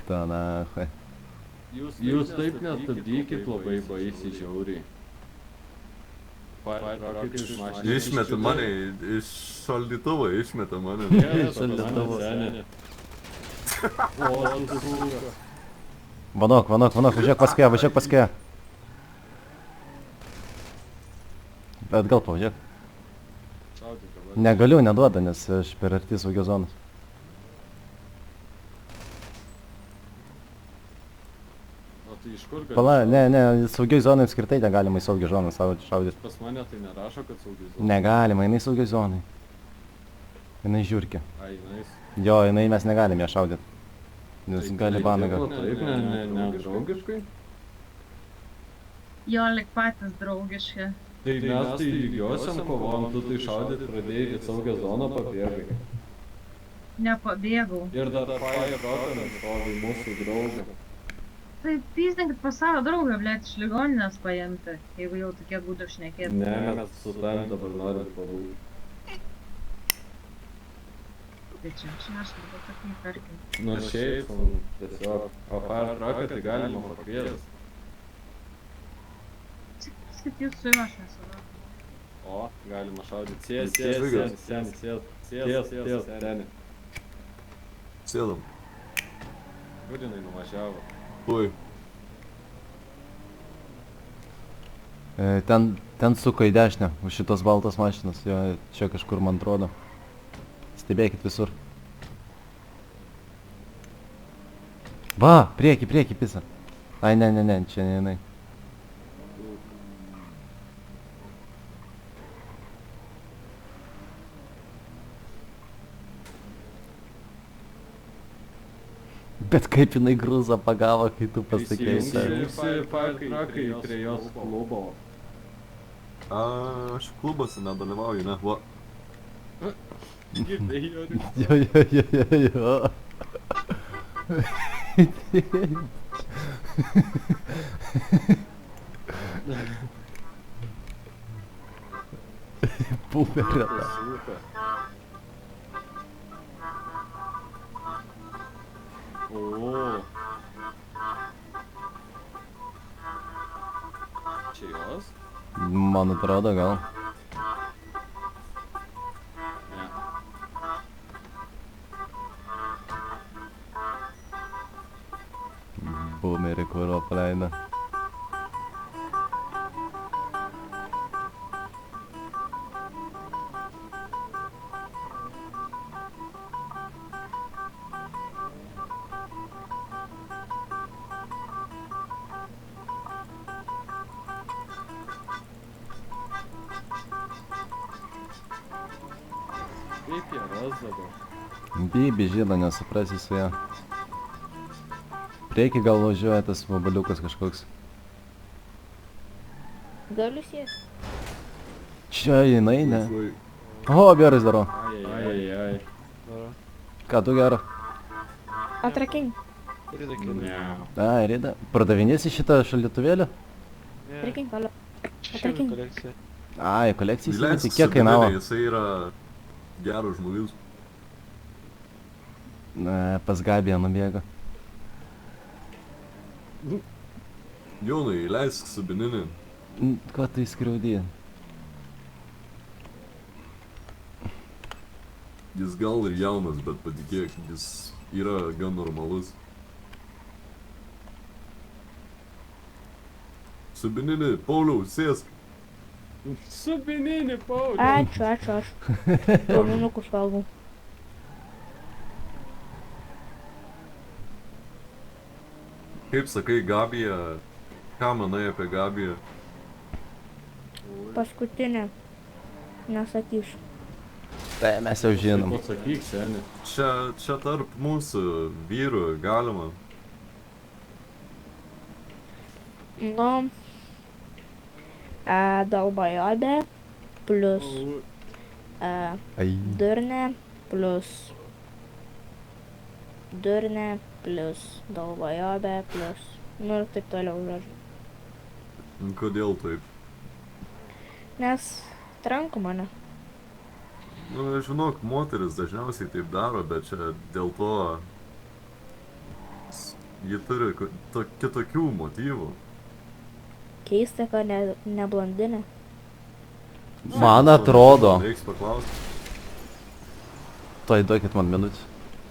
Ta na, hai. Jūs taip nestabdykit labai baisiai žiauriai. Firecracker iš mašinos. Išmeta mane, iš šaldytuvo išmeta mane. Šaldytuvo. O, tu suka. Vanok, važiuok paskui. Bet gal pavažiuok. Šaudyk dabar. Negaliu, neduoda, nes aš per arti saugios zonos. O tai iš kur gali? Pala, ne, saugioj zonai apskritai negalima į saugią zoną šaudyti. Pas mane tai nerašo, kad saugiai zona. Negalima, jinai saugioj zonai. Jinai žiūrkė. Ai, nais. Jo, mes negalim ją šaudyti. Nes gali baną O gauti. taip, ne draugiškai. Jo, lik patys draugiški. Tai mes tai lygiosiam kovom, tu tai šaudyt pradėjai į saugią zoną pabėgai. Nepabėgau. Ir dar Firecracker stovi mūsų draugą. Tai pyzdinkit pas savo draugą, blėt, iš ligoninės paimti, jeigu jau tokie būdų šnekėti. Ne, mes su tavim dabar norim pabūti. Tai čia aš dabar tokį tarkim. Nu šiaip, tiesiog. O Firecracker tai galima pakviesti. Kad jūs su juo aš nesu. O, galima šaudyti. Sės, seni. Sėdam. Kur jinai nuvažiavo? Tuoj. Ten suka į dešinę, už šitos baltos mašinos. Jo, čia kažkur man atrodo. Stebėkit visur. Va, prieki, pisa. Ai, ne, čia ne jinai. Bet kaip jinai grūzą pagavo, kai tu pasakei. Įsijungsi Firecracker prie jos klubo. Aš klubuose nedalyvauju, ne? Va. Girdai, Jori. Jo. Pumerė. Suka. O. Čia jos? Man atrodo, gal. Ne. Bumerį, kurio paleido. Kaip jie ras dabar? Bibi žino, nesuprasi su ja. Prieki gal važiuoja tas vabaliukas kažkoks. Galiu sėsti. Čia jinai, ne? Tuoj. O, gerai daro. Ai. Ką tu gero? Atrakink. Ne. Ai, Rida. Pardavinėsi šitą šaldytuvėlį? Atrakink, alio. Čia Atrakink. kolekcija. Ai, kolekcijai Įleisk įsigyti. Kiek kainavo? Sabinėlį, jisai yra geras žmogus. Pas Gabiją nubėgo. Jonai, įleisk Sabininį. Ko tai skriaudė? Jis gal ir jaunas, bet patikėk, jis yra gan normalus. Sabininį, Pauliau, sėsk. Sabininį, Pauliau. Ačiū. Raumenukus valgau. Kaip sakai, Gabija, ką manai apie Gabiją? Paskutinė. Nesakysiu. Tai mes jau žinom. Pasakyk, seni. Čia tarp mūsų vyrų galima. Nu. Dalbajobė plus Ai. durnė plus dalbajobė plus nu ir taip toliau žodžiu. Kodėl taip? Nes tranko mane. Nu, žinok, moteris dažniausiai taip daro, bet čia dėl to ji turi kitokių motyvų. Keista, kad ne blondinė. Man atrodo. Reiks paklausti. Tuoj duokit man minutę.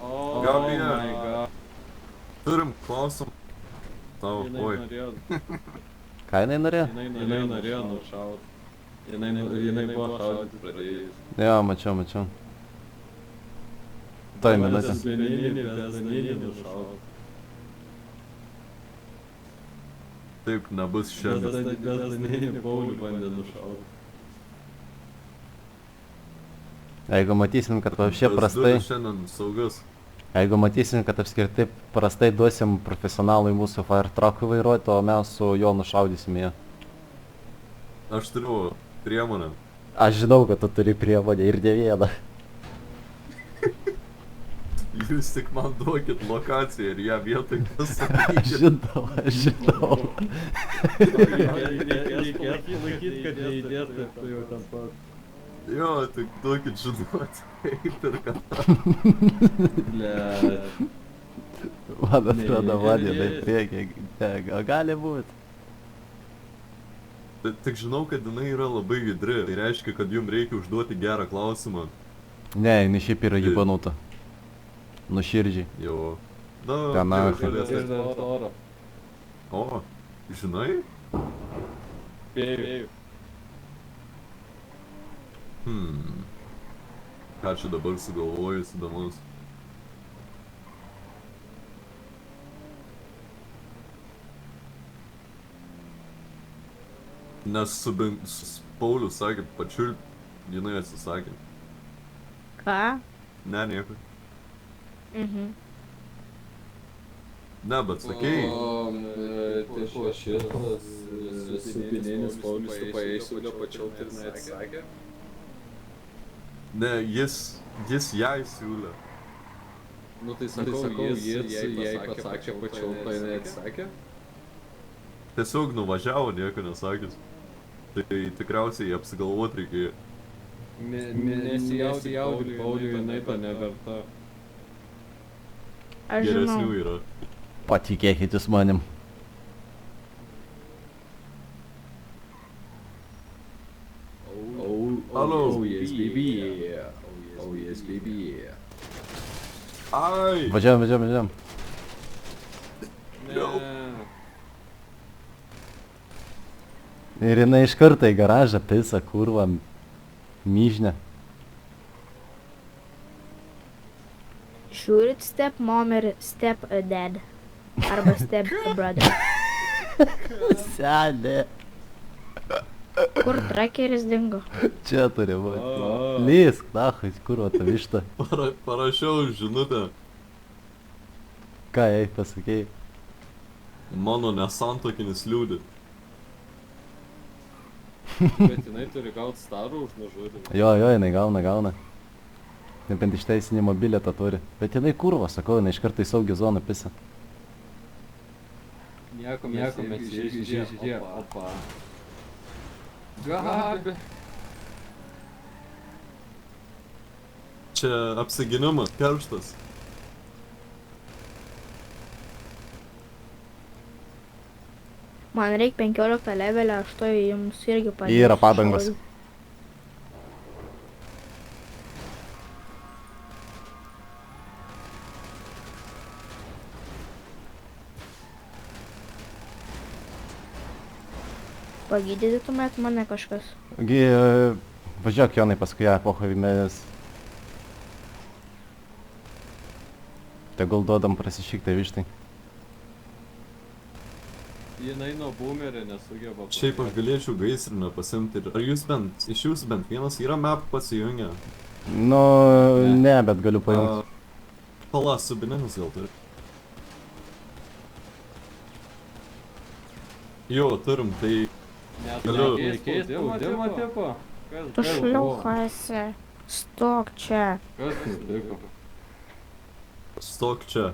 Oh Gabija. my god. Turim klausimą. Tau, Jinai oi. norėjo, Ką jinai norėjo? jinai norėjo nušaut. Jinai buvo šaudyti pradėjus. Jo, mačiau. Tuoj minutę. Bezaninį nušaut. Taip nebus šiandien. Bezaninį Paulių bandė nušaut. Jeigu matysim, kad apšie Tas prastai, duris šiandien saugus. jeigu matysim, kad apskritai prastai duosim profesionalui mūsų fire truckui vairuoti, o mes su juo nušaudysim ją. Aš turiu priemonę. Aš žinau, kad tu turi priemonę ir ne vieną. Jūs tik man duokit lokaciją ir ją vietoj Aš žinau. Reikėtų laikyti, kad neįdėt, kad tu jau ten pat. Jo, tik duokit žinoti. Kaip ir ką. Ble. Man atrodo, man jinai priekį. O gali būt. Tik žinau, kad jinai yra labai judri. Tai reiškia, kad jums reikia užduoti gerą klausimą. Ne, jinai šiaip yra jibanuta. Nuširdžiai. Jo. Na, Ten gerai, aha. žalės. Ir dar oro. O, žinai? Spėju. Ką čia dabar sugalvojus įdomus? Nes su Pauliu sakė, pačiul, jinai atsisakė. Ką? Ne, nieko. Ne, bet sakei. Tai buvo šitas supininis Paulius, tu paėsiu, pačiau ir neatsakė. Ne, jis jai siūlė. Nu tai sakau, jis jai pasakė pačiau, tai neatsakė. Tiesiog nuvažiavo nieko nesakęs. Tai tikriausiai apsigalvot reikėjo. Nesijaudink, Pauliui, jinai to neverta. Aš žinau. Geresnių yra. Patikėkit jūs manim. Hello. Oh yes, baby. Oh yes, baby. Ai! Važiuojam. Ne. Ir jinai iš karto į garažą pisa, kurva, myžnė. Shoot step mom ir step dad. Arba step brother. Senė. Kur trakeris dingo? Čia turi būti. Lysk, nahai, kurva ta višta. Parašiau žinutę. Ką jai pasakei? Mano nesantokinis liūdė. Bet jinai turi gauti starų už nužudimą. Jo, jinai gauna. Nebent išteisinimo bilietą turi. Bet jinai kurva, sakau, jinai iš karto į saugią zoną pisa. Nieko mes žiūrė. Opa. Gabi. Čia apsiginimas, kerštas. Man reikia 15 levelio, aš to jums irgi padėsiu. Yra padangos. Pagydytumėt mane kažkas. Važiuok Jonai paskui ją, pohovimės. Tegul duodam prasišykti vištai. Jinai nuo boomerio nesugeba. Šiaip aš galėčiau gaisrinę pasimti. Ar jūs bent, iš jūsų bent vienas yra map pasijungę? Nu, ne, bet galiu paimti. Pala, subininis gal turi. Jo, turim, tai galiu. Reikės spaudimo tipo? Tu šliauchasi. Stok čia. Kas nutiko? Stok čia.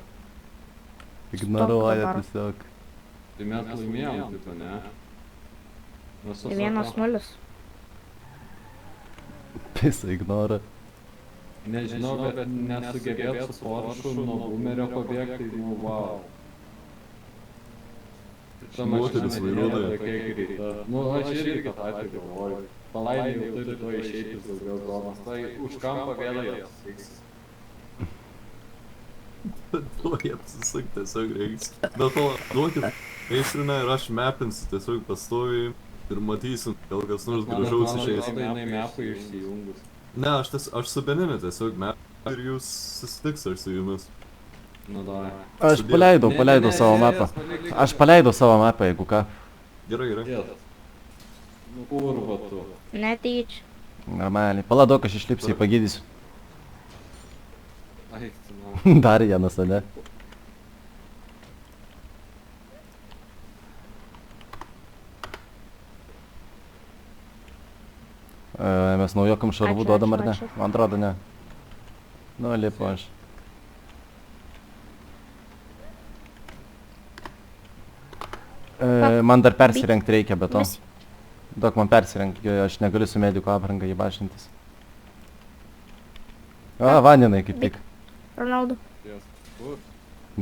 Ignoruoja dabar. tiesiog. Tai mes laimėjom, tipo, ne? 1-0. Pisa ignora. Nežinau, bet nesugebėt su Porschu nuo boomerio pabėgti, tai nu wow. Ta Moteris mašina nėra vairuotoja. tokia greita. Nu, aš irgi tą patį galvoju. Palaimė jau turi to išeiti iš daugiau zonos. Tai už kampą vėl jas. Duokit apsisuk tiesiog reiks. Bet to, duokit eisrinę ir aš mapinsiu tiesiog pastoviai ir matysim, gal kas nors gražaus išeis. Man atrodo, jinai mepai išsijungus. Ne, aš su Beninu tiesiog map ir jūs susitiks aš su jumis. Nu, davai. Aš paleidau savo mapą. Aš paleidau savo mapą, jeigu ką. Gerai, gerai. Jes. Nu, kurva tu. Netyčia. Normaliai. Palauk, aš išlipsiu, jį pagydysiu. Eik, tu, nu. Dar vienas, ane? Mes naujokam šarvų Ačiū, duodam ačiū, ar ne? ačiū. Man atrodo ne. Nu, lipu aš. Man dar persirengti reikia, be to. Visi. Duok man persirengti, aš negaliu su mediko apranga įbašintis. A, vaninai kaip tik. Ronaldo. Jes. Kur?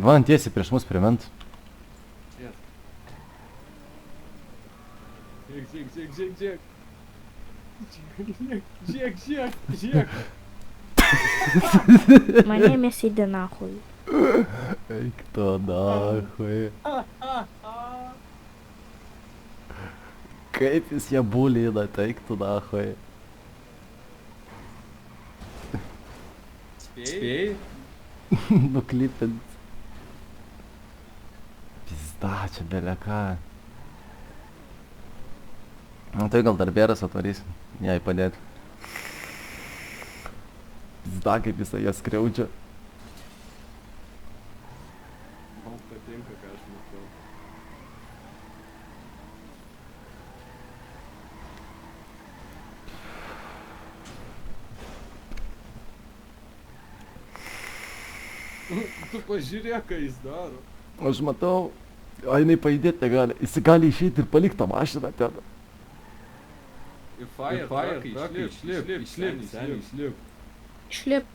Van tiesiai prieš mus primint. Jes. Žiek. Žiek. Mane mesidi nahui. Eik to nahui. Kaip jis ją bulina, eik tu nahui. Spėjai? Nuklipint. Pizda, čia beleką. Nu tai gal darbėras atvarys, jai padėti. Pizda, kaip jisai ją skriaudžia. Man patinka, ką aš matau. Tu pažiūrėk, ką jis daro. Aš matau, o jinai pajudėti negali, jis gali išeiti ir palikti tą mašiną ten. Ir fire, išlip. Šlip.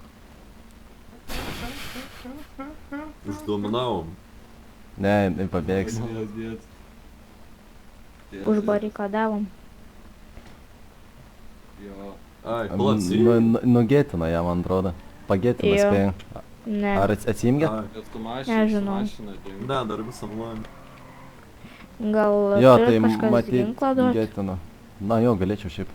Uždominavom. Ne, jinai pabėgs. Užbarikadavom. Jo. Ai, palatsy. Nugėtina ją, man atrodo. Pagėtina Jo. spėjau. Ne. Ar atsiimgia? Bet tu Nežinau. mašina dingo. Ne, dar visą online. Gal Jo, turi tai kažkas matyt, ginklą duoti? gėtino. Na jo, galėčiau šiaip.